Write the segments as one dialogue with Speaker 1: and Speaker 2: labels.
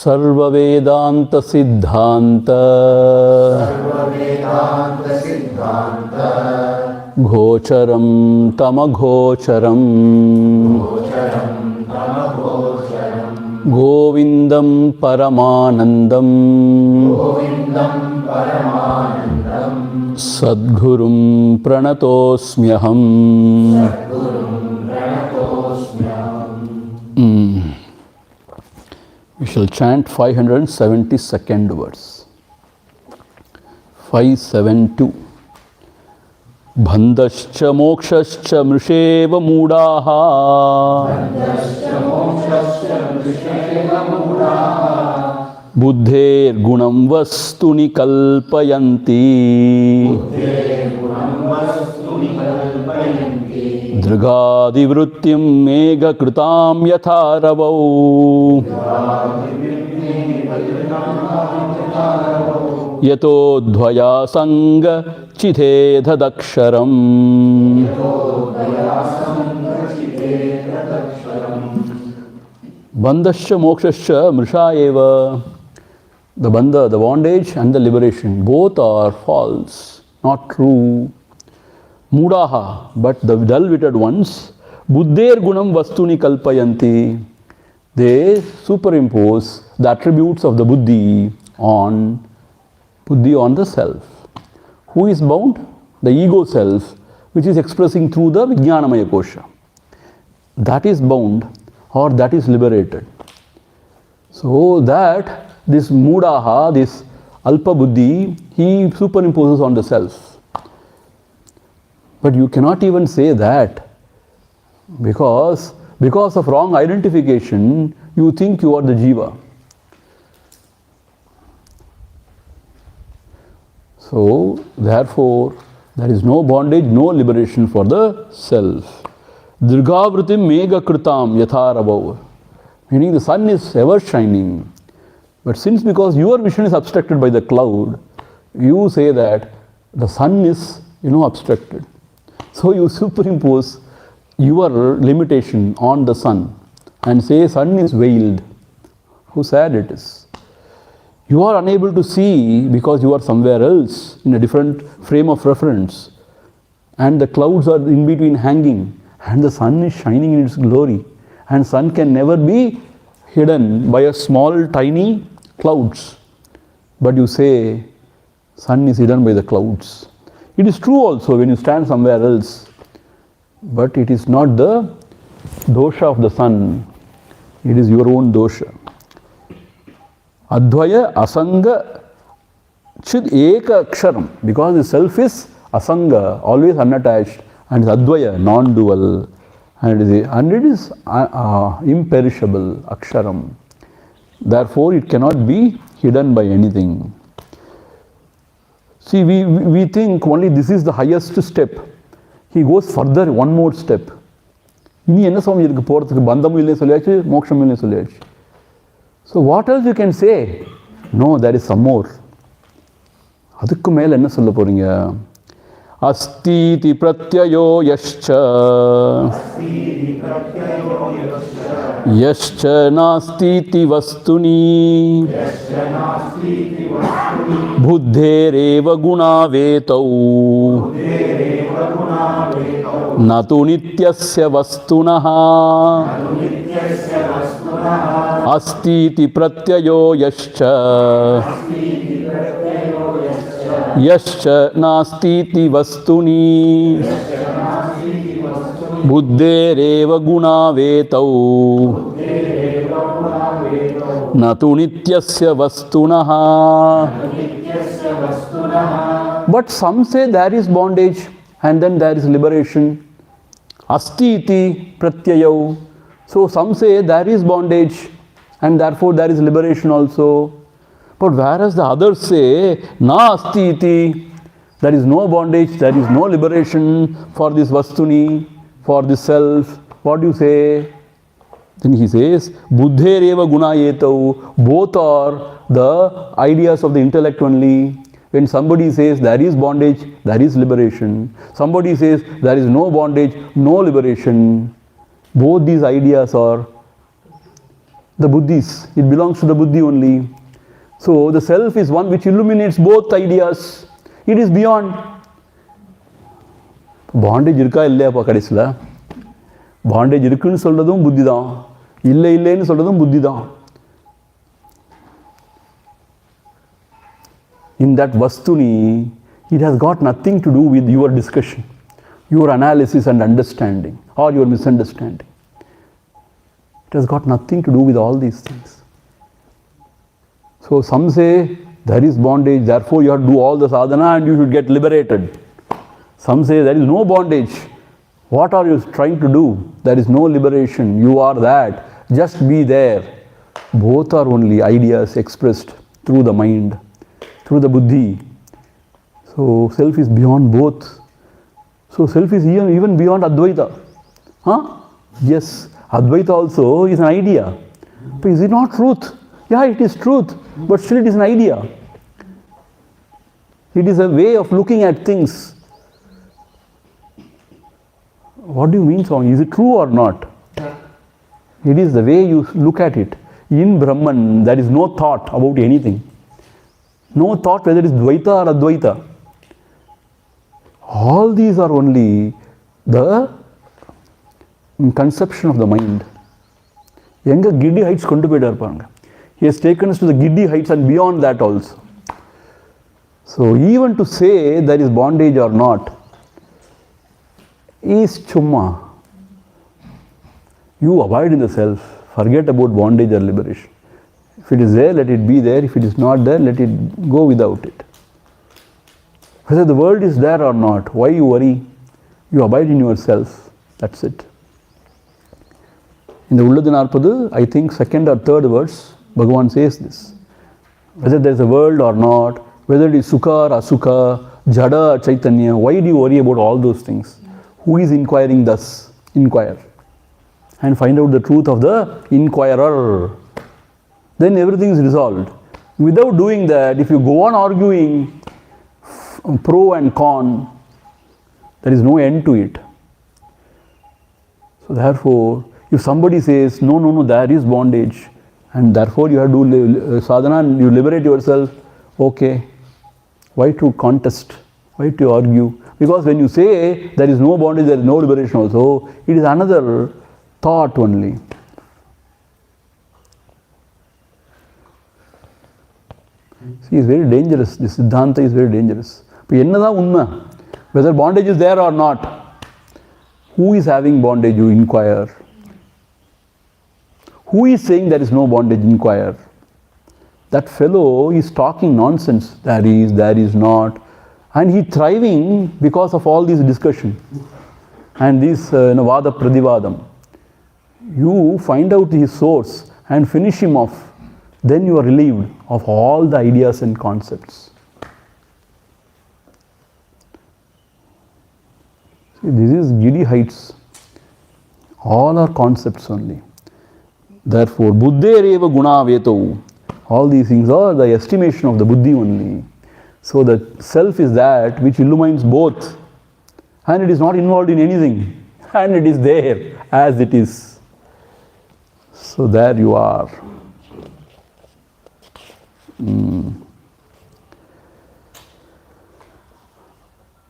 Speaker 1: Sarva Vedanta Siddhanta Gocharam Tamagocharam Govindam Paramanandam Sadgurum Pranatosmyaham. We shall chant 572nd verse. 572. Bandhascha mokshascha mrisheva mudaha buddher gunam vastuni kalpayanti Drigadi vrittyam mega kritam yatharavau Yato dvaya sanga chithedhadaksharam. Bandhascha mokshascha mrisha eva. The bandha, the bondage and the liberation, both are false, not true. Mudaha, but the dull-witted ones, buddher gunam vastuni kalpayanti. They superimpose the attributes of the buddhi on the self. Who is bound? The ego self, which is expressing through the vijnanamaya kosha. That is bound or that is liberated. So that this mudaha, this alpa buddhi, he superimposes on the self. But you cannot even say that because of wrong identification, you think you are the jiva. So, therefore, there is no bondage, no liberation for the self. Dirghavritim mega kritam yatharabhav. Meaning the sun is ever shining. But since because your vision is obstructed by the cloud, you say that the sun is, obstructed. So you superimpose your limitation on the sun and say sun is veiled. How sad it is. You are unable to see because you are somewhere else in a different frame of reference. And the clouds are in between hanging and the sun is shining in its glory. And sun can never be hidden by a small tiny clouds. But you say sun is hidden by the clouds. It is true also when you stand somewhere else. But it is not the dosha of the sun. It is your own dosha. Advaya asanga chid eka aksharam. Because the self is asanga, always unattached. And is advaya, non-dual. And it is imperishable, aksharam. Therefore, it cannot be hidden by anything. See, we think only this is the highest step. He goes further, one more step. இனி என்ன சுவாமி இருக்கு போகிறதுக்கு பந்தமும் இல்லையே சொல்லியாச்சு மோட்சமும் இல்லையே சொல்லியாச்சு. So what else you can say? No, there is some more. அதுக்கு மேல என்ன சொல்ல போறீங்க? Astiti pratyayo yascha yascha nastiti vastuni buddhereva gunavetau natu nityasya vastunaha astiti pratyayo yascha yascha nastiti vastuni buddhereva gunavetau natu nityasya vastunaha But some say there is bondage and then there is liberation. Asti iti pratyayau. So some say there is bondage and therefore there is liberation also. But whereas the others say, na asti iti, there is no bondage, there is no liberation for this vastuni, for this self. What do you say? Then he says, buddhereva gunayetau. Both are the ideas of the intellect only. When somebody says there is bondage, there is liberation. Somebody says there is no bondage, no liberation. Both these ideas are the buddhis. It belongs to the buddhi only. So the self is one which illuminates both ideas. It is beyond. Bondage irukka illaya pa kadisila. Bondage irukku solradhum buddhi dhaan. Illa illenu solradhum buddhi dhaan. In that vastuni, it has got nothing to do with your discussion, your analysis and understanding, or your misunderstanding. It has got nothing to do with all these things. So some say there is bondage, therefore you have to do all the sadhana and you should get liberated. Some say there is no bondage. What are you trying to do? There is no liberation. You are that. Just be there. Both are only ideas expressed through the mind, through the buddhi. So self is beyond both. So self is even beyond Advaita. Huh? Yes, Advaita also is an idea. But is it not truth? Yeah, it is truth. But still it is an idea. It is a way of looking at things. What do you mean, Swami? Is it true or not? It is the way you look at it. In Brahman, there is no thought about anything. No thought whether it is Dvaita or Advaita. All these are only the conception of the mind. Younger giddy heights kondu poidarpanga. He has taken us to the giddy heights and beyond that also. So even to say there is bondage or not is chumma. You abide in the self. Forget about bondage or liberation. If it is there, let it be there. If it is not there, let it go without it. Whether the world is there or not, why you worry? You abide in yourself. That's it. In the Ulladinarpadu, I think second or third verse, Bhagavan says this. Whether there is a world or not, whether it is Sukha or Asukha, Jada or Chaitanya, why do you worry about all those things? Who is inquiring thus? Inquire. And find out the truth of the inquirer. Then everything is resolved. Without doing that, if you go on arguing pro and con, there is no end to it. So therefore, if somebody says, no, there is bondage, and therefore you have to do sadhana and you liberate yourself, okay. Why to contest? Why to argue? Because when you say there is no bondage, there is no liberation also, it is another thought only. See, it's very dangerous. This Siddhanta is very dangerous. Whether bondage is there or not, who is having bondage, you inquire. Who is saying there is no bondage, inquire. That fellow is talking nonsense. There is not. And he thriving because of all this discussion and this vada pradivadam. You find out his source and finish him off. Then you are relieved of all the ideas and concepts. See, this is giddy heights. All are concepts only. Therefore, buddhereva guna veto. All these things are the estimation of the buddhi only. So the self is that which illumines both. And it is not involved in anything. And it is there as it is. So there you are.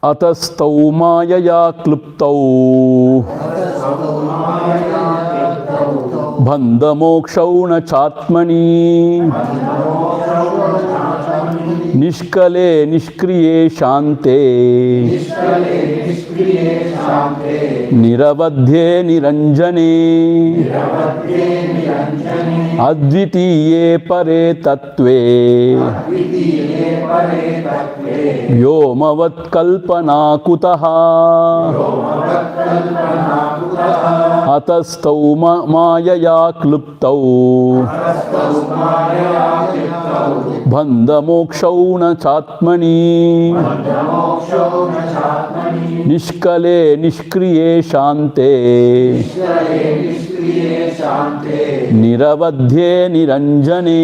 Speaker 1: Atastau mayaya kluptau bandha mokshau na chatmani निष्कले निष्क्रिये शान्ते निरवध्ये निरञ्जने अद्वितीये परे तत्त्वे व्योमवत्कल्पना कुतः अतस्तौ मायया क्लुप्तौ बन्धमोक्षौ न चात्मनि निष्कले निष्क्रिये शान्ते निरवध्ये निरञ्जने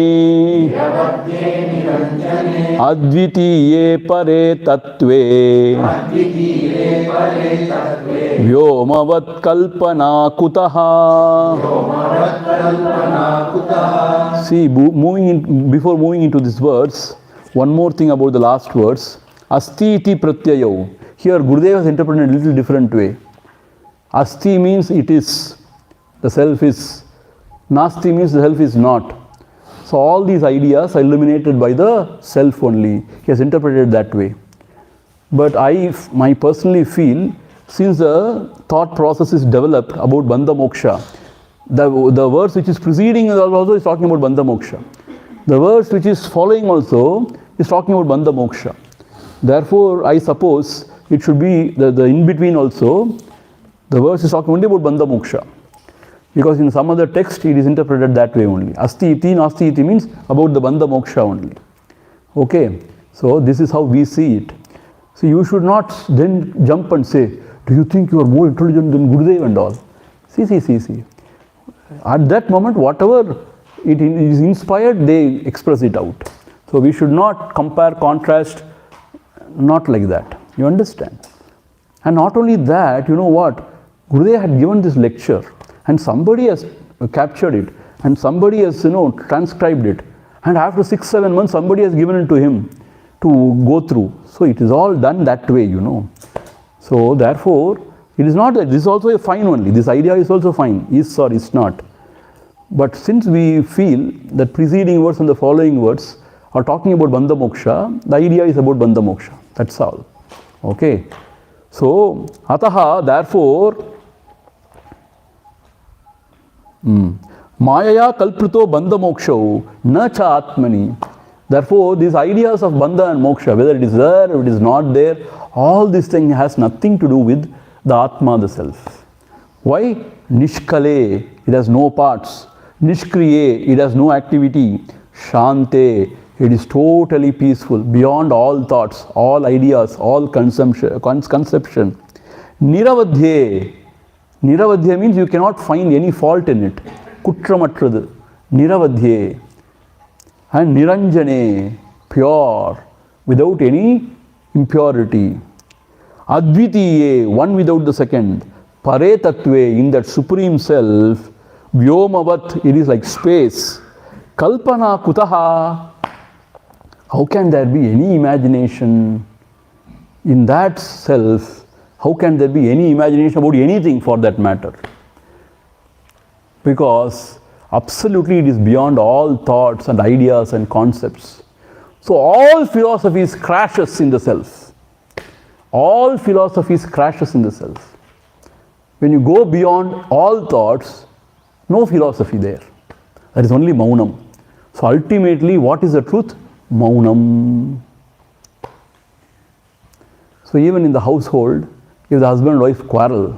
Speaker 1: अद्वितीये परे तत्त्वे व्योमवत्कल्पना कुतः. See, before moving into this verse, one more thing about the last verse. Asti iti pratyayo. Here Gurudev has interpreted in a little different way. Asti means it is, the self is. Nasti means the self is not. So all these ideas are illuminated by the self only. He has interpreted that way. But I personally feel, since the thought process is developed about Bandha Moksha, the verse which is preceding also is talking about Bandha Moksha. The verse which is following also is talking about Bandha Moksha. Therefore, I suppose it should be the in-between also, the verse is talking only about Bandha Moksha. Because in some other text it is interpreted that way only. Asti iti, nasti iti means about the Bandha Moksha only. Okay, so this is how we see it. So you should not then jump and say, do you think you are more intelligent than Gurudev and all? See. At that moment, whatever it is inspired, they express it out. So we should not compare, contrast, not like that. You understand? And not only that, you know what? Gurudev had given this lecture and somebody has captured it and somebody has, transcribed it. And after 6-7 months, somebody has given it to him to go through. So it is all done that way, So therefore, it is not that this is also a fine only. This idea is also fine, is or is not. But since we feel that preceding words and the following words are talking about Bandha Moksha, the idea is about Bandha Moksha. That's all. Okay. So, ataha, therefore, Mayaya kalprito bandha moksha na cha atmani. Therefore, these ideas of bandha and moksha, whether it is there or it is not there, all this thing has nothing to do with the Atma, the self. Why? Nishkale, it has no parts. Nishkriye, it has no activity. Shante, it is totally peaceful, beyond all thoughts, all ideas, all conception. Niravadhye, Niravadhya means you cannot find any fault in it. Kutramatradhu, Niravadhye. And Niranjane, pure, without any impurity. Advitiye, one without the second. Pare Tattve, in that supreme self. Vyomavat, it is like space. Kalpana Kutaha, how can there be any imagination in that self? How can there be any imagination about anything for that matter? Because absolutely it is beyond all thoughts and ideas and concepts. So all philosophies crashes in the self. All philosophies crashes in the self. When you go beyond all thoughts, no philosophy there. There is only Maunam. So ultimately, what is the truth? Maunam. So even in the household, if the husband and wife quarrel,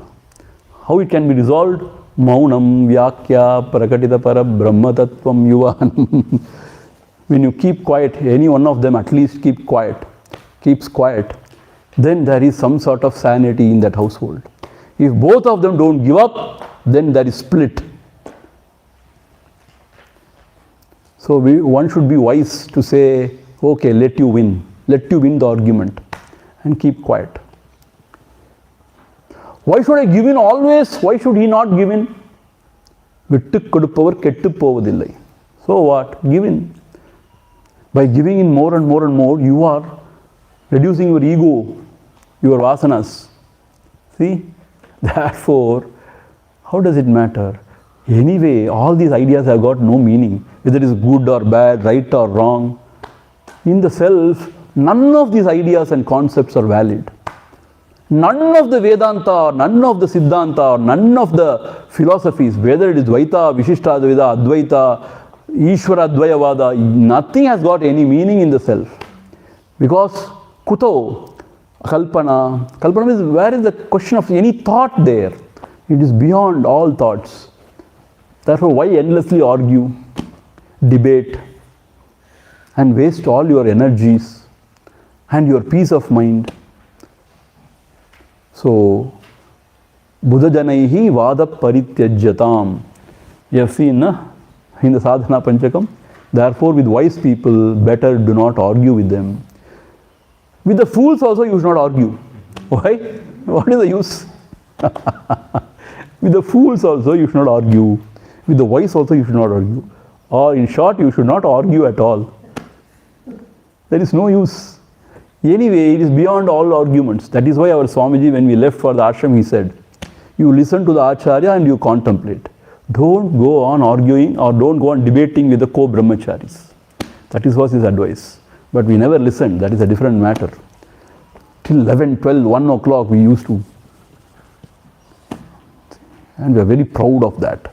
Speaker 1: how it can be resolved? Maunam vyakya prakatita para brahma tattvam yuvan. When you keep quiet, any one of them at least keeps quiet, then there is some sort of sanity in that household. If both of them don't give up, then there is split. So one should be wise to say, okay, let you win the argument and keep quiet. Why should I give in always? Why should he not give in? Vittu kodupavar kettu povadillai. So what? Give in. By giving in more and more and more, you are reducing your ego, your vasanas. See? Therefore, how does it matter? Anyway, all these ideas have got no meaning. Whether it is good or bad, right or wrong. In the self, none of these ideas and concepts are valid. None of the Vedanta, none of the Siddhanta, none of the philosophies, whether it is Dvaita, Vishishtadvaita, Advaita, Ishvara Dvayavada, nothing has got any meaning in the self. Because Kuto, Kalpana, Kalpana is where is the question of any thought there? It is beyond all thoughts. Therefore, why endlessly argue, debate, and waste all your energies and your peace of mind? So, Buddha Janaihi Vada Parityajyatam. You have seen in the Sadhana Panchakam. Therefore, with wise people, better do not argue with them. With the fools also you should not argue. Why? What is the use? With the fools also you should not argue. With the wise also you should not argue. Or in short, you should not argue at all. There is no use. Anyway, it is beyond all arguments. That is why our Swamiji, when we left for the ashram, he said, you listen to the Acharya and you contemplate. Don't go on arguing or don't go on debating with the co-brahmacharis. That was his advice. But we never listened. That is a different matter. Till 11, 12, 1 o'clock we used to. And we are very proud of that.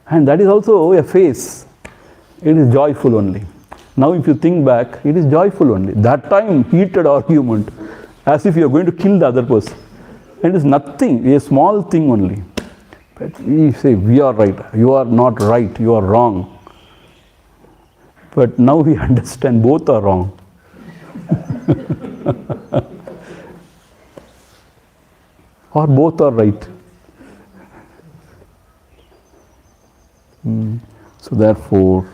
Speaker 1: And that is also a phase. It is joyful only. Now if you think back, it is joyful only. That time, heated argument, as if you are going to kill the other person. It is nothing, a small thing only. But we say, we are right, you are not right, you are wrong. But now we understand both are wrong. Or both are right. So therefore,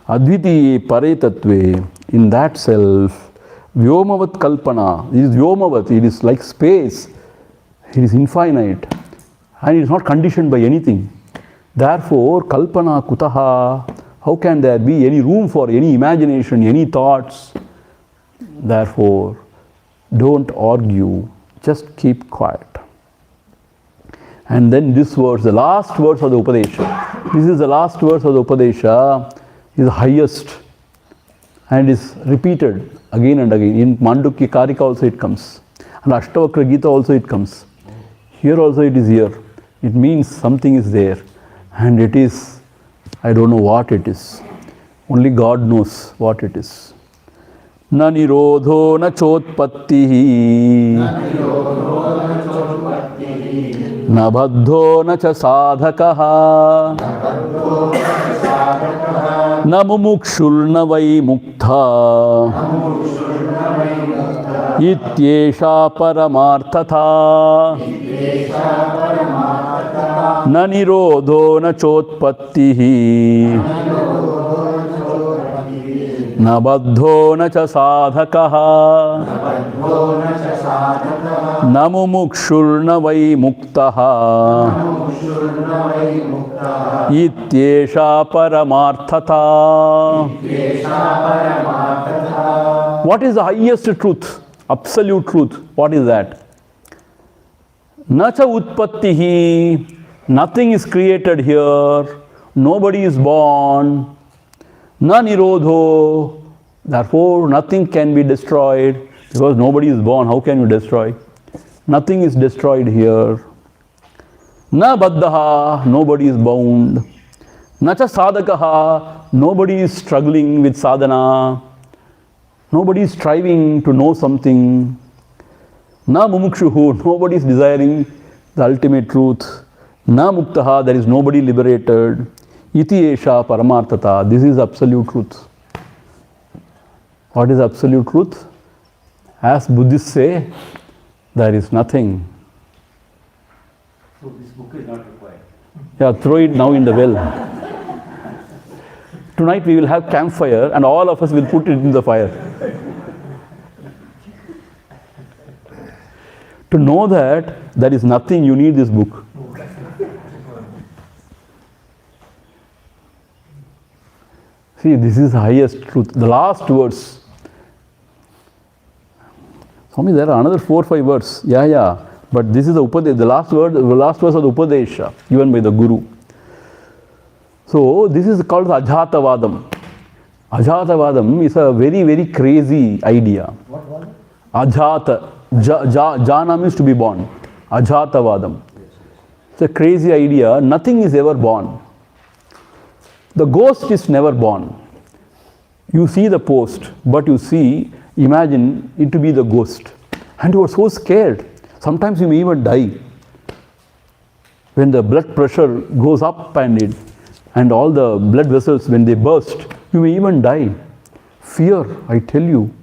Speaker 1: Advitiye Pare Tattve, in that self, Vyomavat Kalpana, it is Vyomavat, it is like space, it is infinite, and it is not conditioned by anything. Therefore, Kalpana Kutaha, how can there be any room for any imagination, any thoughts? Therefore, don't argue, just keep quiet. And then this verse, the last verse of the Upadesha, this is the last verse of the Upadesha, is the highest and is repeated again and again. In Mandukya Karika also it comes. And Ashtavakra Gita also it comes. Here also it is here. It means something is there. And it is, I don't know what it is. Only God knows what it is. Na nirodho na chotpattihi na baddho na cha sadhakaha na mumukshul na vai muktha ityesha paramarthatha na nirodho na chotpattihi na baddho na cha sadhakaha na mumukshul na vai muktaha ityesha paramarthatha. What is the highest truth? Absolute truth. What is that? Nacha utpattihi. Nothing is created here. Nobody is born. Na nirodho. Therefore, nothing can be destroyed. Because nobody is born, how can you destroy? Nothing is destroyed here. Na baddhaha, nobody is bound. Na cha sadhakaha, nobody is struggling with sadhana. Nobody is striving to know something. Na mumukshuhu, nobody is desiring the ultimate truth. Na muktaha, there is nobody liberated. Iti esha paramartata, this is absolute truth. What is absolute truth? As Buddhists say, there is nothing.
Speaker 2: So this book is not required.
Speaker 1: Yeah, throw it now in the well. Tonight we will have campfire and all of us will put it in the fire. To know that there is nothing, you need this book. See, this is the highest truth. The last words. Swami, there are another 4 or 5 words. Yeah. But this is the Upadesha, the last verse of the Upadesha given by the Guru. So this is called the Ajhatavadam. Ajatavadam is a very, very crazy idea.
Speaker 2: What was it?
Speaker 1: Ajata. Jana means to be born. Ajatavadam. It's a crazy idea. Nothing is ever born. The ghost is never born. You see the post, but you see, imagine it to be the ghost. And you are so scared. Sometimes you may even die. When the blood pressure goes up and all the blood vessels, when they burst, you may even die. Fear, I tell you,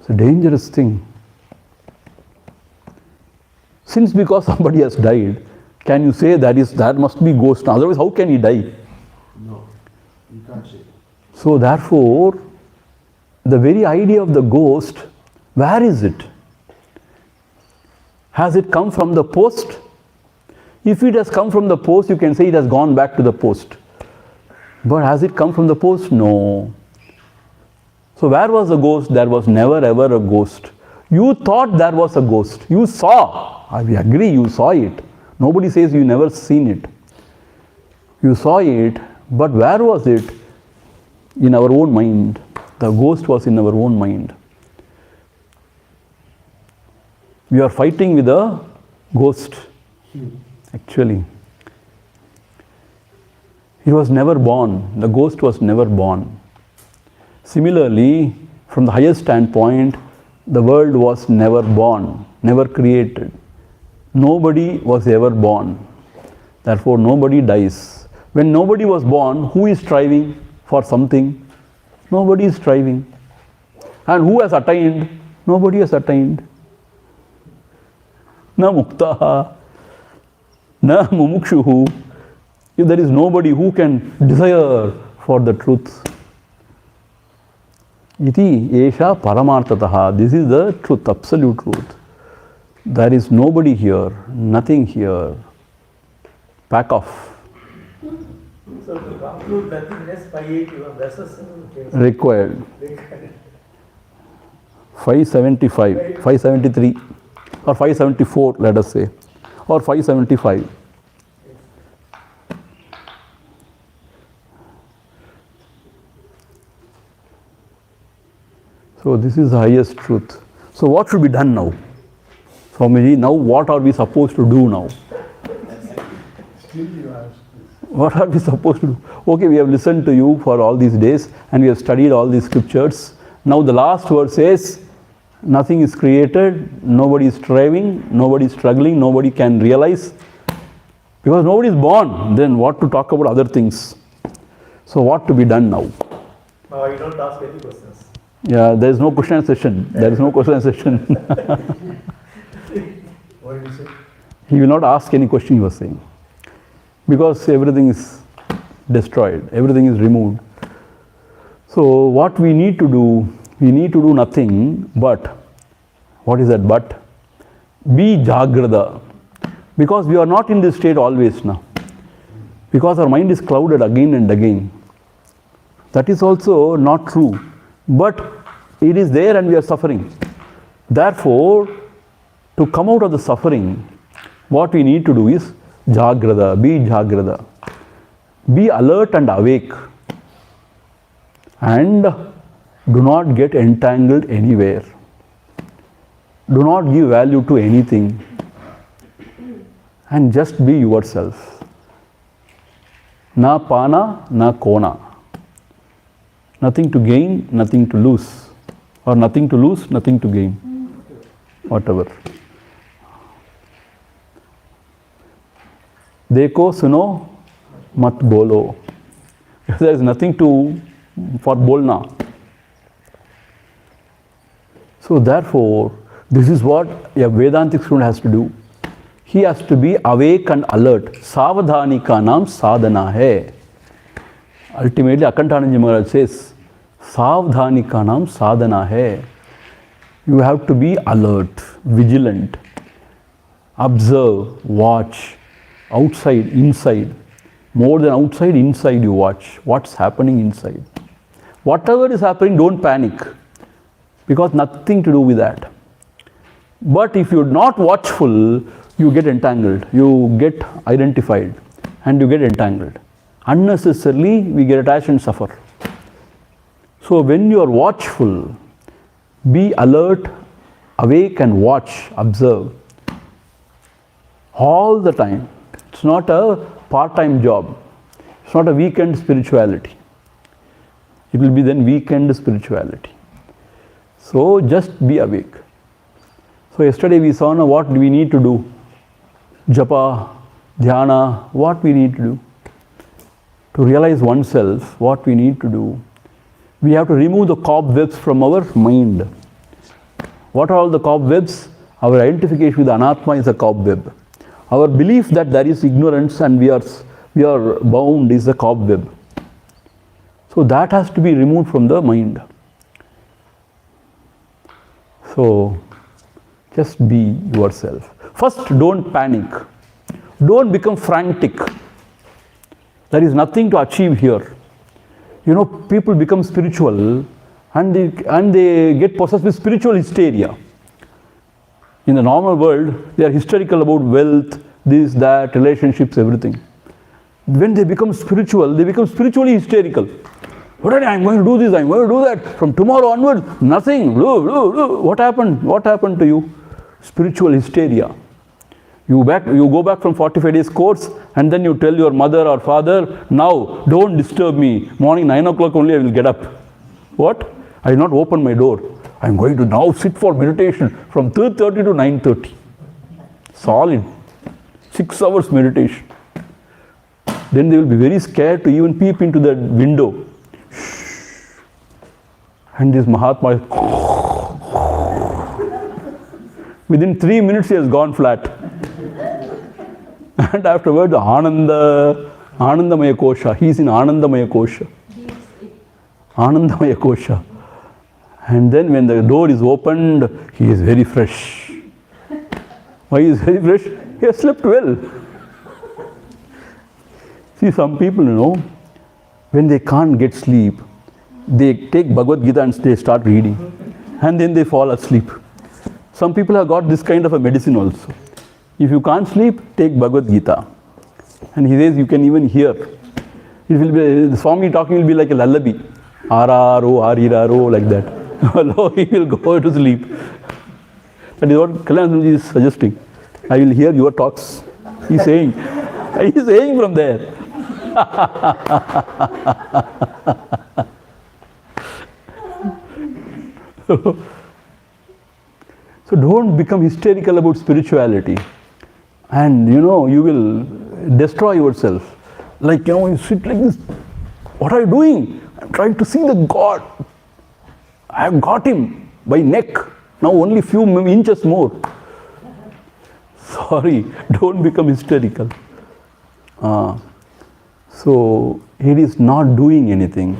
Speaker 1: it's a dangerous thing. Since because somebody has died, can you say that must be ghost? Otherwise, how can he die?
Speaker 2: No, you can't say.
Speaker 1: So therefore, the very idea of the ghost, where is it? Has it come from the post? If it has come from the post, you can say it has gone back to the post. But has it come from the post? No. So where was the ghost? There was never ever a ghost. You thought there was a ghost. You saw. I agree, you saw it. Nobody says you never seen it. You saw it, but where was it? In our own mind. The ghost was in our own mind. We are fighting with a ghost, actually. He was never born. The ghost was never born. Similarly, from the highest standpoint, the world was never born, never created. Nobody was ever born. Therefore, nobody dies. When nobody was born, who is striving for something? Nobody is striving. And who has attained? Nobody has attained. Na muktaha, na mumukshuhu. If there is nobody who can desire for the truth. Iti esha paramartataha. This is the truth, absolute truth. There is nobody here, nothing here. Back off.
Speaker 2: So to conclude, nothingness, 581 verses
Speaker 1: Required. 575, 573 or 574, let us say, or 575. So this is the highest truth. So what should be done now? Swamiji, now what are we supposed to do now?
Speaker 2: Still you ask.
Speaker 1: What are we supposed to do? Okay, we have listened to you for all these days and we have studied all these scriptures. Now the last verse says, nothing is created, nobody is striving, nobody is struggling, nobody can realize. Because nobody is born, then what to talk about other things? So what to be done now?
Speaker 2: Now you don't ask any questions.
Speaker 1: Yeah, there is no question session. There is no question session.
Speaker 2: What did you say?
Speaker 1: He will not ask any question, he was saying. Because everything is destroyed, everything is removed. So what we need to do nothing but, what is that but? Be jagrada. Because we are not in this state always now. Because our mind is clouded again and again. That is also not true. But it is there and we are suffering. Therefore, to come out of the suffering, what we need to do is jagrada, be jagrada. Be alert and awake. And do not get entangled anywhere. Do not give value to anything. And just be yourself. Na pana, na kona. Nothing to gain, nothing to lose. Or nothing to lose, nothing to gain. Whatever. Dekho suno mat bolo. There is nothing for bolna. So therefore, this is what a Vedantic student has to do. He has to be awake and alert. Savadhani ka naam sadhana hai. Ultimately, Akanthananji Maharaj says, Savdhani ka naam sadhana hai. You have to be alert, vigilant, observe, watch, outside, inside. More than outside, inside you watch. What's happening inside? Whatever is happening, don't panic. Because nothing to do with that. But if you're not watchful, you get entangled, you get identified, and you get entangled. Unnecessarily, we get attached and suffer. So when you are watchful, be alert, awake and watch, observe all the time. It's not a part-time job. It's not a weekend spirituality. It will be then weekend spirituality. So just be awake. So yesterday we saw now what we need to do. Japa, dhyana, what we need to do. To realize oneself, what we need to do. We have to remove the cobwebs from our mind. What are all the cobwebs? Our identification with Anatma is a cobweb. Our belief that there is ignorance and we are bound is a cobweb. So that has to be removed from the mind. So just be yourself. First, don't panic. Don't become frantic. There is nothing to achieve here. You know, people become spiritual and they get possessed with spiritual hysteria. In the normal world, they are hysterical about wealth, this, that, relationships, everything. When they become spiritual, they become spiritually hysterical. I'm going to do this, I'm going to do that. From tomorrow onwards, nothing. What happened? What happened to you? Spiritual hysteria. You go back from 45 days course and then you tell your mother or father, now don't disturb me. Morning 9 o'clock only I will get up. What? I will not open my door. I am going to now sit for meditation from 3:30 to 9:30. Solid. 6 hours meditation. Then they will be very scared to even peep into that window. And this Mahatma, within 3 minutes he has gone flat. And afterwards, Anandamaya Kosha. He is in Anandamaya Kosha. Anandamaya Kosha. And then when the door is opened, he is very fresh. Why he is very fresh? He has slept well. See, some people, you know, when they can't get sleep, they take Bhagavad Gita and they start reading. And then they fall asleep. Some people have got this kind of a medicine also. If you can't sleep, take Bhagavad Gita. And he says you can even hear. It will be, the Swami talking will be like a lullaby. Araro, ariraro, like that. He will go to sleep. That is what Kalyananji is suggesting. I will hear your talks. He is saying. He is saying from there. So don't become hysterical about spirituality. And you know, you will destroy yourself. Like, you know, you sit like this. What are you doing? I'm trying to see the God. I have got him by neck. Now only few inches more. Sorry, don't become hysterical. So it is not doing anything.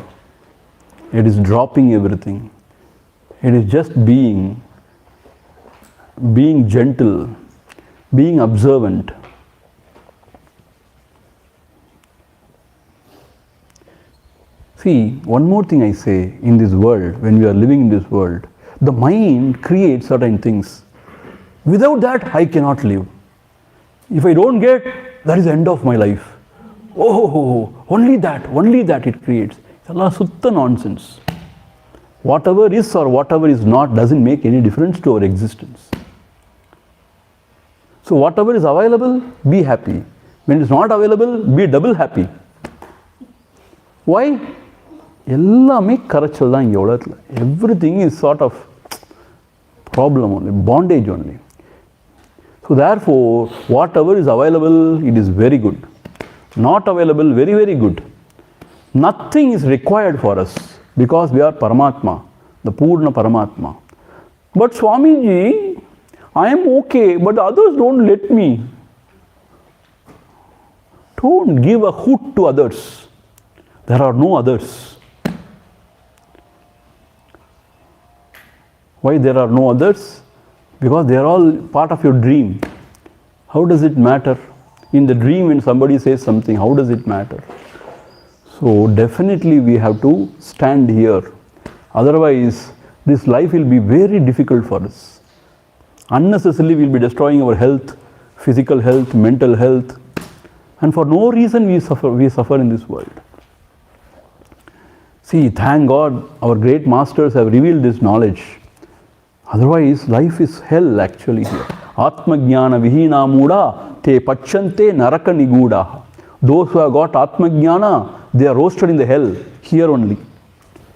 Speaker 1: It is dropping everything. It is just being gentle, being observant. See, one more thing I say, in this world, when we are living in this world, the mind creates certain things. Without that, I cannot live. If I don't get, that is the end of my life. Oh, only that it creates. It's a sutta nonsense. Whatever is or whatever is not doesn't make any difference to our existence. So whatever is available, be happy. When it is not available, be double happy. Why? Everything is sort of problem only, bondage only. So therefore, whatever is available, it is very good. Not available, very, very good. Nothing is required for us because we are Paramatma, the Purna Paramatma. But Swamiji, I am okay, but others don't let me. Don't give a hoot to others. There are no others. Why there are no others? Because they are all part of your dream. How does it matter? In the dream, when somebody says something, how does it matter? So definitely we have to stand here. Otherwise, this life will be very difficult for us. Unnecessarily we will be destroying our health, physical health, mental health. And for no reason we suffer in this world. See, thank God our great masters have revealed this knowledge. Otherwise, life is hell actually here. Atma jnana vihina muda te pachante naraka niguda. Those who have got Atma jnana, they are roasted in the hell here only.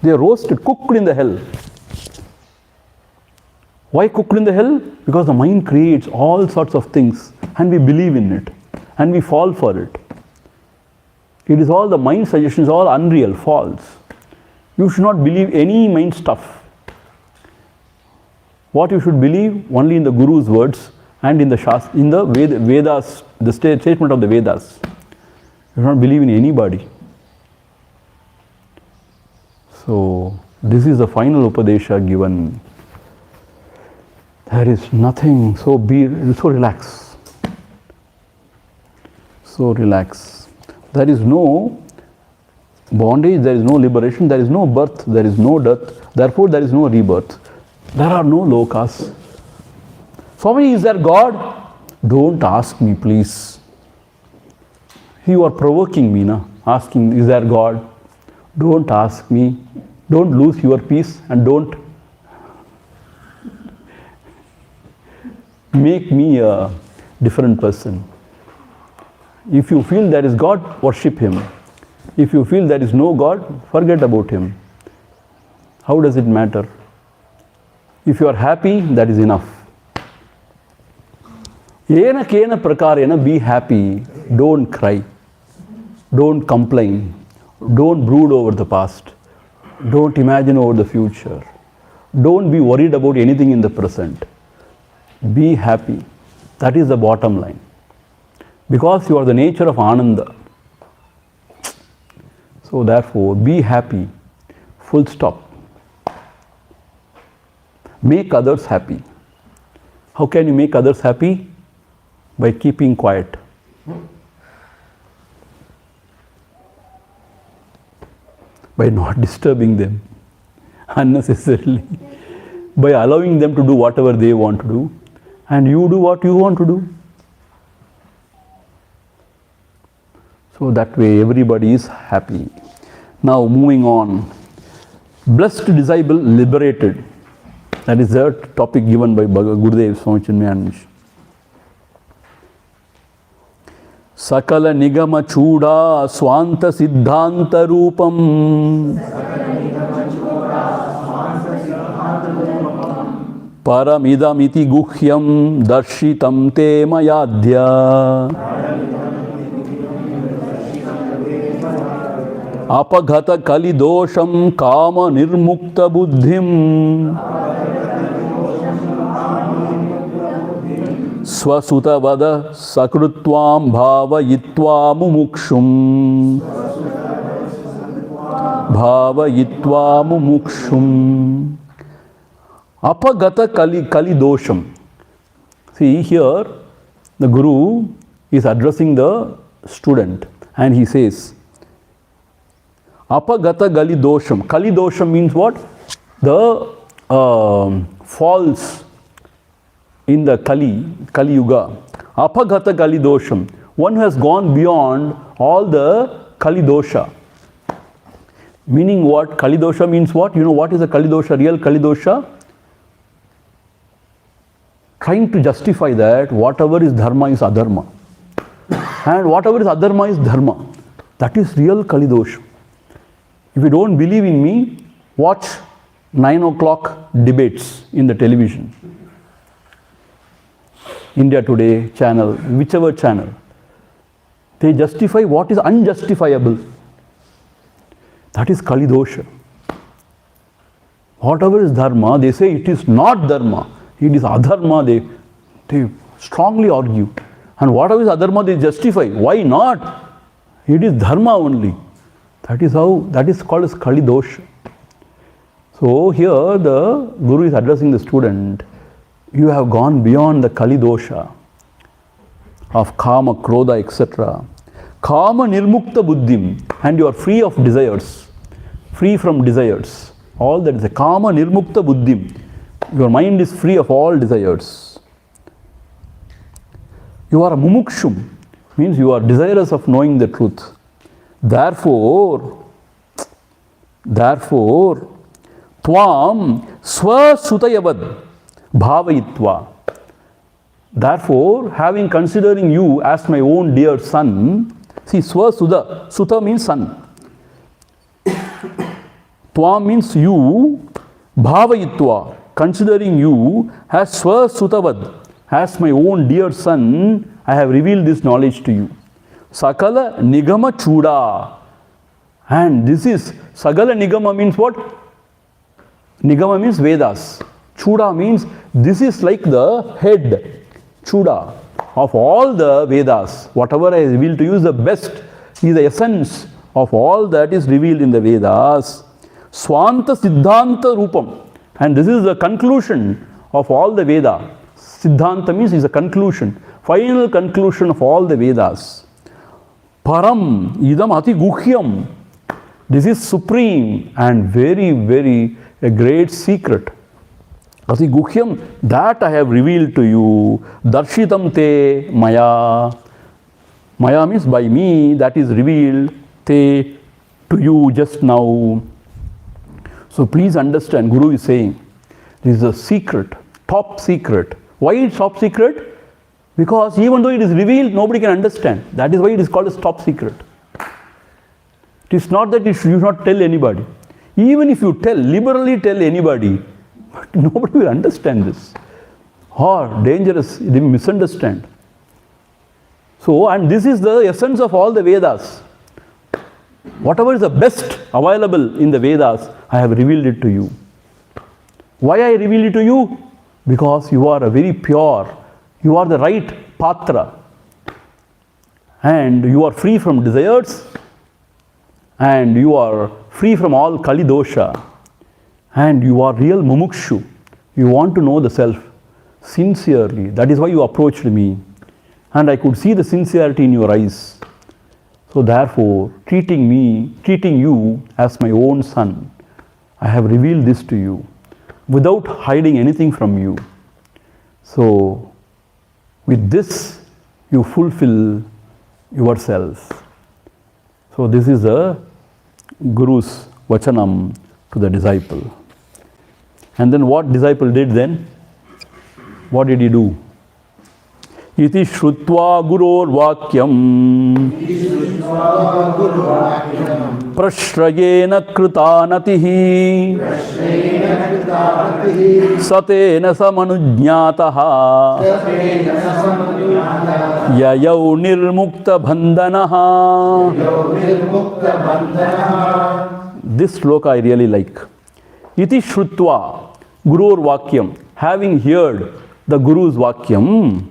Speaker 1: They are roasted, cooked in the hell. Why cooked in the hell? Because the mind creates all sorts of things and we believe in it and we fall for it. It is all the mind suggestions, all unreal, false. You should not believe any mind stuff. What you should believe? Only in the Guru's words and in the Vedas, the statement of the Vedas. You should not believe in anybody. So, this is the final Upadesha given. There is nothing, so relax. So relax. There is no bondage, there is no liberation, there is no birth, there is no death, therefore there is no rebirth. There are no lokas. Swami, is there God? Don't ask me, please. You are provoking me, na? Asking, is there God? Don't ask me. Don't lose your peace and don't make me a different person. If you feel there is God, worship Him. If you feel there is no God, forget about Him. How does it matter? If you are happy, that is enough. Yena kena prakarena, be happy. Don't cry. Don't complain. Don't brood over the past. Don't imagine over the future. Don't be worried about anything in the present. Be happy. That is the bottom line. Because you are the nature of Ananda. So therefore, be happy. Full stop. Make others happy. How can you make others happy? By keeping quiet. By not disturbing them unnecessarily. By allowing them to do whatever they want to do. And you do what you want to do. So that way everybody is happy. Now moving on. Blessed disciple liberated. That is the topic given by Gurudev Swami Chinmayananda. Sakala nigama chuda swanta siddhanta rupam paramidamiti guhyam darshitam te mayadhya apagata kalidosham kama nirmukta buddhim swasuta vada sakrutvam bhavayitva mumukshum apagata kalidosham. See here the Guru is addressing the student and he says apagata kalidosham. Kalidosham means what? The false in the Kali Yuga. Apagata Kali Dosham. One who has gone beyond all the Kali Dosha. Meaning what? Kali Dosha means what? You know what is a Kali Dosha? Real Kali Dosha? Trying to justify that whatever is dharma is adharma. And whatever is adharma is dharma. That is real Kali Dosha. If you don't believe in me, watch 9 o'clock debates in the television. India Today channel, whichever channel. They justify what is unjustifiable. That is Kali Dosha. Whatever is dharma, they say it is not dharma. It is adharma, they strongly argue. And whatever is adharma, they justify. Why not? It is dharma only. That is called as Kali Dosha. So here the Guru is addressing the student. You have gone beyond the Kali Dosha of Kama, Krodha, etc. Kama Nirmukta Buddhim, and you are free of desires, free from desires. All that is a Kama Nirmukta Buddhim. Your mind is free of all desires. You are a mumukshum, means you are desirous of knowing the truth. Therefore, Therefore, Tvam Swasutayavad Bhavayitva. Therefore, having considering you as my own dear son, see, Swasuda, Suta means son. Tvam means you, Bhavayitva, considering you as Swasutavad, as my own dear son, I have revealed this knowledge to you. Sakala Nigama Chuda. And this is, Sagala Nigama means what? Nigama means Vedas. Chuda means this is like the head, Chuda, of all the Vedas. Whatever I revealed to you is the best, is the essence of all that is revealed in the Vedas. Swanta Siddhanta Rupam. And this is the conclusion of all the Veda. Siddhanta means is a conclusion, final conclusion of all the Vedas. Param idam ati guhyam. This is supreme and very, very a great secret. Ati guhyam, that I have revealed to you. Darshitam te maya. Maya means by me, that is revealed te to you just now. So please understand, Guru is saying, this is a secret, top secret. Why it's top secret? Because even though it is revealed, nobody can understand. That is why it is called as top secret. It is not that you should not tell anybody. Even if you liberally tell anybody, but nobody will understand this. Or dangerous, they will misunderstand. So, and this is the essence of all the Vedas. Whatever is the best available in the Vedas, I have revealed it to you. Why I reveal it to you? Because you are a very pure, you are the right patra, and you are free from desires, and you are free from all Kali dosha, and you are real mumukshu. You want to know the self sincerely. That is why you approached me, and I could see the sincerity in your eyes. So therefore, treating you as my own son, I have revealed this to you without hiding anything from you. So with this, you fulfill yourself. So this is the Guru's vachanam to the disciple. And then what disciple did then? What did he do? Iti shrutva guror vakyam prashrayena kritanatihi satena samanujñataha yayau nirmukta bandhanaha. This sloka I really like. Iti shrutva guror vakyam. Having heard the Guru's vakyam,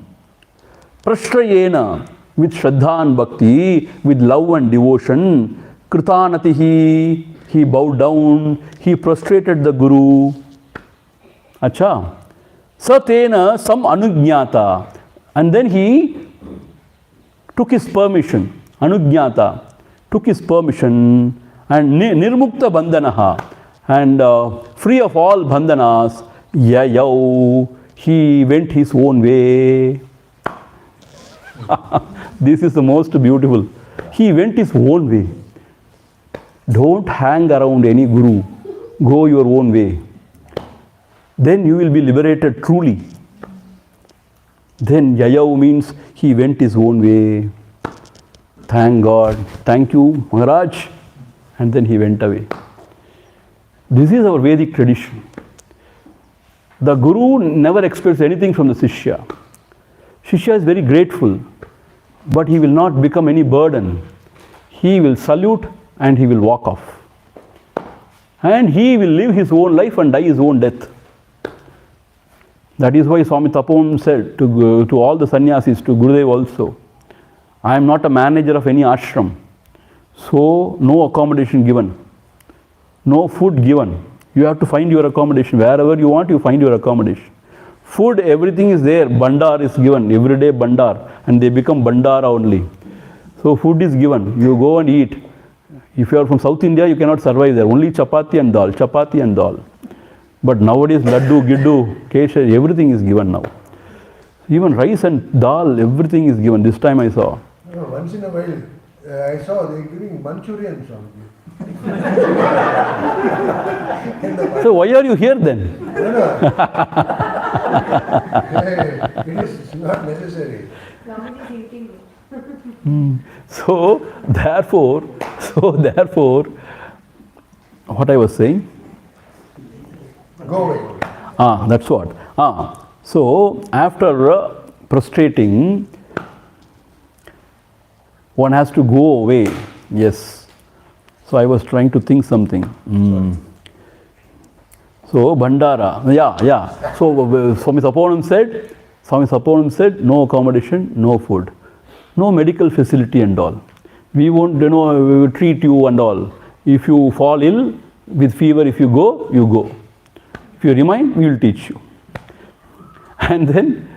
Speaker 1: prashrayena, with shraddha and bhakti, with love and devotion, kritanatihi, he bowed down, he prostrated the Guru. Acha. Satena sam anujñata. And then he took his permission. Anujñata. Took his permission and nirmukta bandhanaha. And free of all bandhanas, yayau, he went his own way. This is the most beautiful. He went his own way. Don't hang around any guru. Go your own way. Then you will be liberated truly. Then yayau means he went his own way. Thank God. Thank you, Maharaj. And then he went away. This is our Vedic tradition. The Guru never expects anything from the Shishya. Shishya is very grateful, but he will not become any burden. He will salute and he will walk off. And he will live his own life and die his own death. That is why Swami Tapon said to all the sannyasis, to Gurudev also, I am not a manager of any ashram. So no accommodation given. No food given. You have to find your accommodation. Wherever you want, you find your accommodation. Food, everything is there. Bandar is given. Every day bandar. And they become bandara only. So food is given. You go and eat. If you are from South India, you cannot survive there. Only chapati and dal. Chapati and dal. But nowadays, laddu, giddu, kesha, everything is given now. Even rice and dal, everything is given. This time I saw.
Speaker 3: Once in a while, I saw they are giving Manchurian.
Speaker 1: So why are you here then?
Speaker 3: No, no. It is not necessary.
Speaker 1: So therefore, what I was saying?
Speaker 3: Go away.
Speaker 1: That's what. So after prostrating, one has to go away. Yes. So I was trying to think something. So Bhandara, yeah. So Swami Ramana said, no accommodation, no food, no medical facility and all. We won't, we will treat you and all. If you fall ill with fever, if you go, you go. If you remain, we will teach you. And then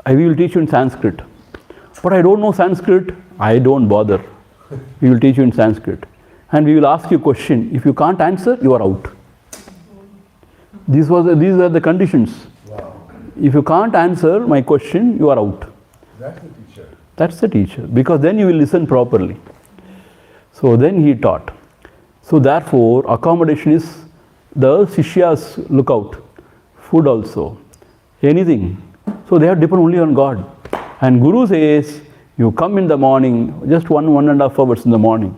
Speaker 1: I will teach you in Sanskrit. But I don't know Sanskrit, I don't bother. We will teach you in Sanskrit. And we will ask you a question. If you can't answer, you are out. These are the conditions.
Speaker 3: Wow.
Speaker 1: If you can't answer my question, you are out.
Speaker 3: That's the teacher.
Speaker 1: That's the teacher. Because then you will listen properly. So then he taught. So therefore, accommodation is the Shishya's lookout. Food also. Anything. So they have to depend only on God. And Guru says, you come in the morning, just 1.5 hours in the morning.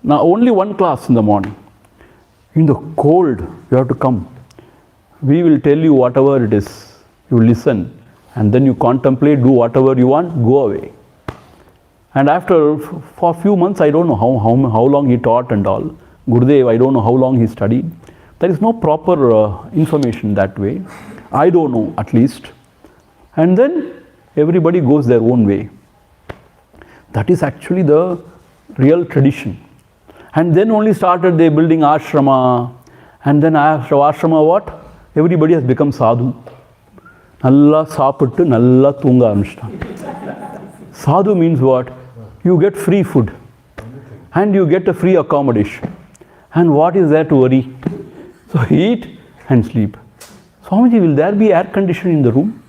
Speaker 1: Now only one class in the morning. In the cold, you have to come. We will tell you whatever it is. You listen. And then you contemplate, do whatever you want, go away. And after, for a few months, I don't know how long he taught and all. Gurudev, I don't know how long he studied. There is no proper information that way. I don't know, at least. And then everybody goes their own way. That is actually the real tradition. And then only started they building ashrama. And then after ashrama what? Everybody has become sadhu. Nalla saapittu, nalla thoonga aranustan. Sadhu means what? You get free food. And you get a free accommodation. And what is there to worry? So eat and sleep. Swamiji, will there be air conditioning in the room?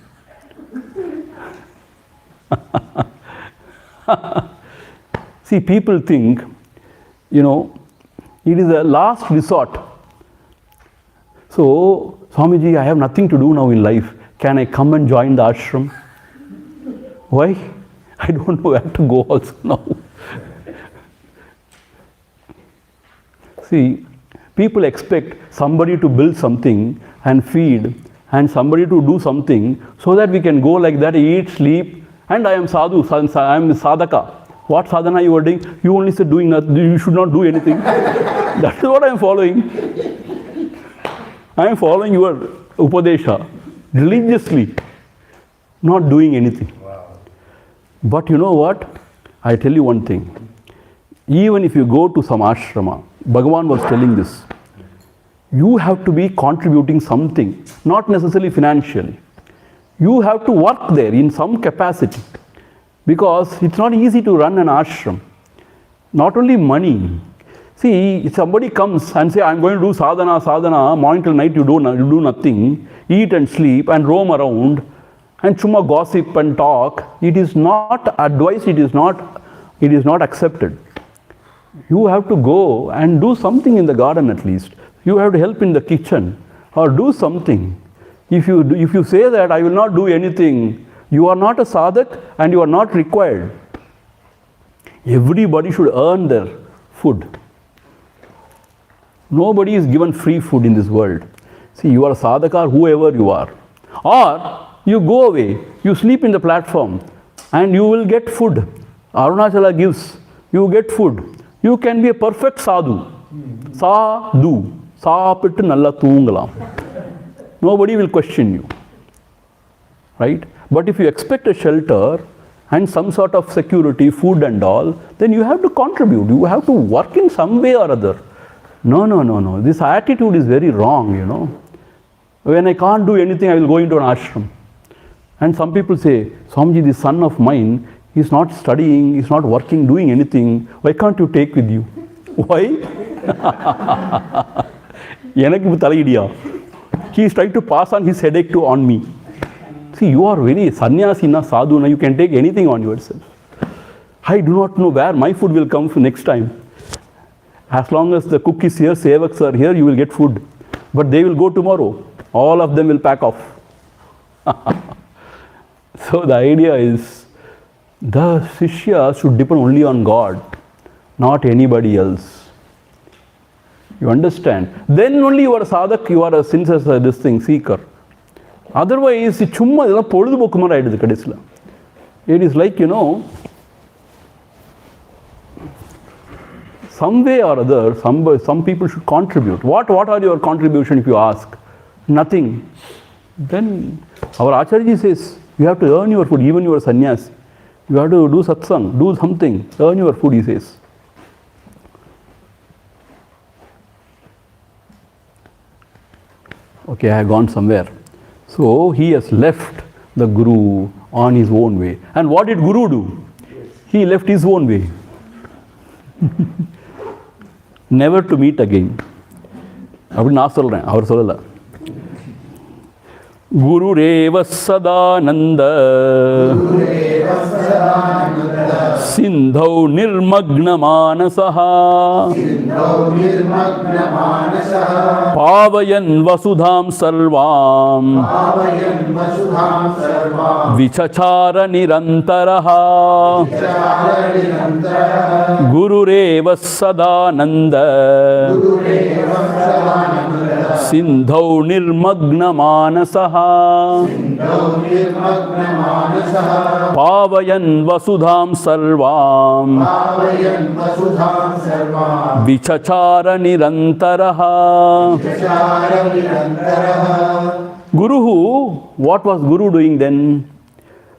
Speaker 1: See, people think, it is a last resort. So, Swamiji, I have nothing to do now in life. Can I come and join the ashram? Why? I don't know where to go also now. See, people expect somebody to build something and feed and somebody to do something so that we can go like that, eat, sleep, and I am sadhu, I am sadhaka. What sadhana you are doing? You only said doing nothing, you should not do anything. That is what I am following. I am following your upadesha religiously, not doing anything.
Speaker 3: Wow.
Speaker 1: But you know what? I tell you one thing. Even if you go to some ashrama, Bhagavan was telling this, you have to be contributing something, not necessarily financially. You have to work there in some capacity. Because it's not easy to run an ashram. Not only money. See, if somebody comes and say, I'm going to do sadhana, morning till night you do nothing, eat and sleep and roam around and chumma gossip and talk, it is not advised, it is not accepted. You have to go and do something in the garden at least. You have to help in the kitchen or do something. If you say that I will not do anything, you are not a sadhak and you are not required. Everybody should earn their food. Nobody is given free food in this world. See, you are a sadhaka or whoever you are. Or you go away, you sleep in the platform and you will get food. Arunachala gives, you get food. You can be a perfect sadhu. Sadhu. Saapittu nalla thoongalam. Nobody will question you. Right? But if you expect a shelter and some sort of security, food and all, then you have to contribute. You have to work in some way or other. No. This attitude is very wrong, When I can't do anything, I will go into an ashram. And some people say, Swamiji, this son of mine, he's not studying, he's not working, doing anything. Why can't you take with you? Why? He is trying to pass on his headache on me. See, you are very sannyasina, sadhuna, you can take anything on yourself. I do not know where my food will come next time. As long as the cook is here, sevaks are here, you will get food. But they will go tomorrow. All of them will pack off. So the idea is, the Shishya should depend only on God, not anybody else. You understand? Then only you are a sadhak, you are a this thing, seeker. Otherwise, it is like, some way or other, some people should contribute. What are your contribution if you ask? Nothing. Then our Acharya says, you have to earn your food, even your sannyas. You have to do satsang, do something, earn your food, he says. Okay, I have gone somewhere. So he has left the Guru on his own way. And what did Guru do? He left his own way. Never to meet again. அப்படி நான் சொல்கிறேன், அவர் சொல்லலை. Gurureva Sadananda Sindhau Nirmagna Manasaha Pavayan Vasudham Sarvam Vichachara Nirantaraha Gurureva Sadananda Sindhau Nirmagna Manasaha Pavayan Vasudham Sarvam Vichachara Nirantaraha. Guru, what was Guru doing then?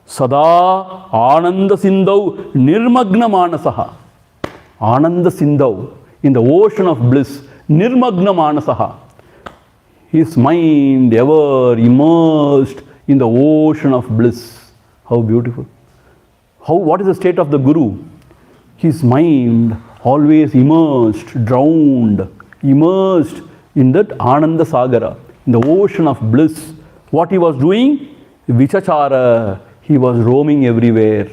Speaker 1: Sada Ananda Sindhau Nirmagna Manasaha. Ananda Sindhau, in the ocean of bliss, Nirmagna Manasaha. His mind ever immersed in the ocean of bliss. How beautiful. What is the state of the Guru? His mind always immersed, drowned, immersed in that Ananda Sagara, in the ocean of bliss. What he was doing? Vichachara. He was roaming everywhere.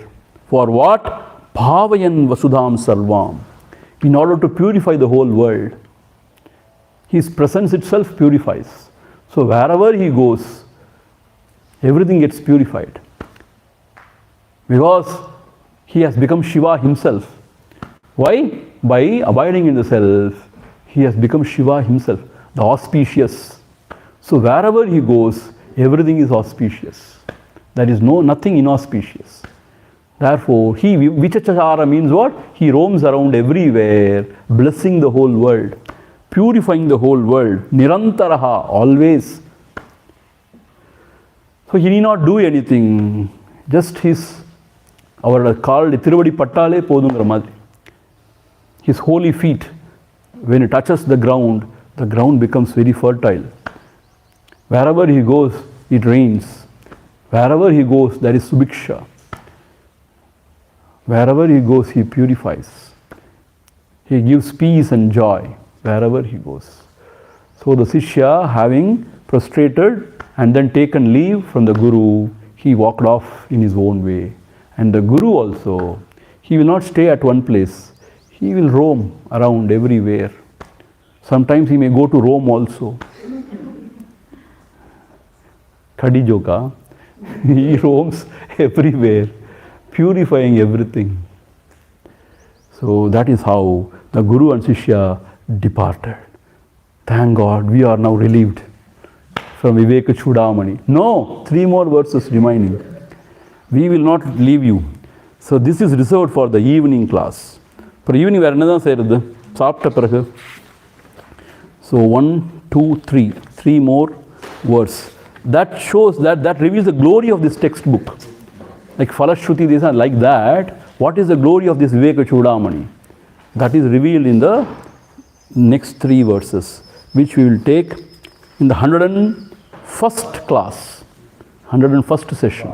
Speaker 1: For what? Bhavayan Vasudham Sarvam. In order to purify the whole world. His presence itself purifies. So wherever he goes, everything gets purified. Because he has become Shiva himself. Why? By abiding in the self, he has become Shiva himself, the auspicious. So wherever he goes, everything is auspicious. There is nothing inauspicious. Therefore, Vichachara means what? He roams around everywhere, blessing the whole world, purifying the whole world, Nirantaraha, always. So he need not do anything, just our called Tiruvadi Pattale Podungra Madri. His holy feet, when it touches the ground becomes very fertile. Wherever he goes, it rains. Wherever he goes, there is Subiksha. Wherever he goes, he purifies. He gives peace and joy wherever he goes. So the Sishya, having prostrated and then taken leave from the Guru, he walked off in his own way. And the Guru also, he will not stay at one place. He will roam around everywhere. Sometimes he may go to Rome also. Kadi Joka, he roams everywhere, purifying everything. So that is how the Guru and Shishya departed. Thank God, we are now relieved from Vivekachudamani. No, 3 more verses remaining. We will not leave you. So this is reserved for the evening class. For evening, where another said the chapter. So 1, 2, 3. 3 more words. That shows that reveals the glory of this textbook. Like Falashruti, these are like that. What is the glory of this Vivekachudamani? That is revealed in the next 3 verses, which we will take in the 101st class, 101st session.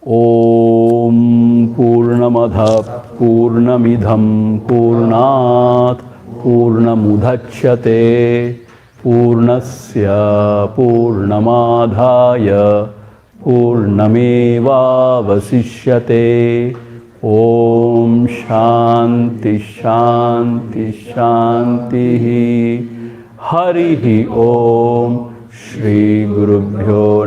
Speaker 1: Om Purnamadha Purnamidham Purnat Purnamudachyate Purnasya Purnamadhaya Purnameva Vasishyate Om Shanti Shanti Shanti. Harihi Om. Shri Guru Bhyo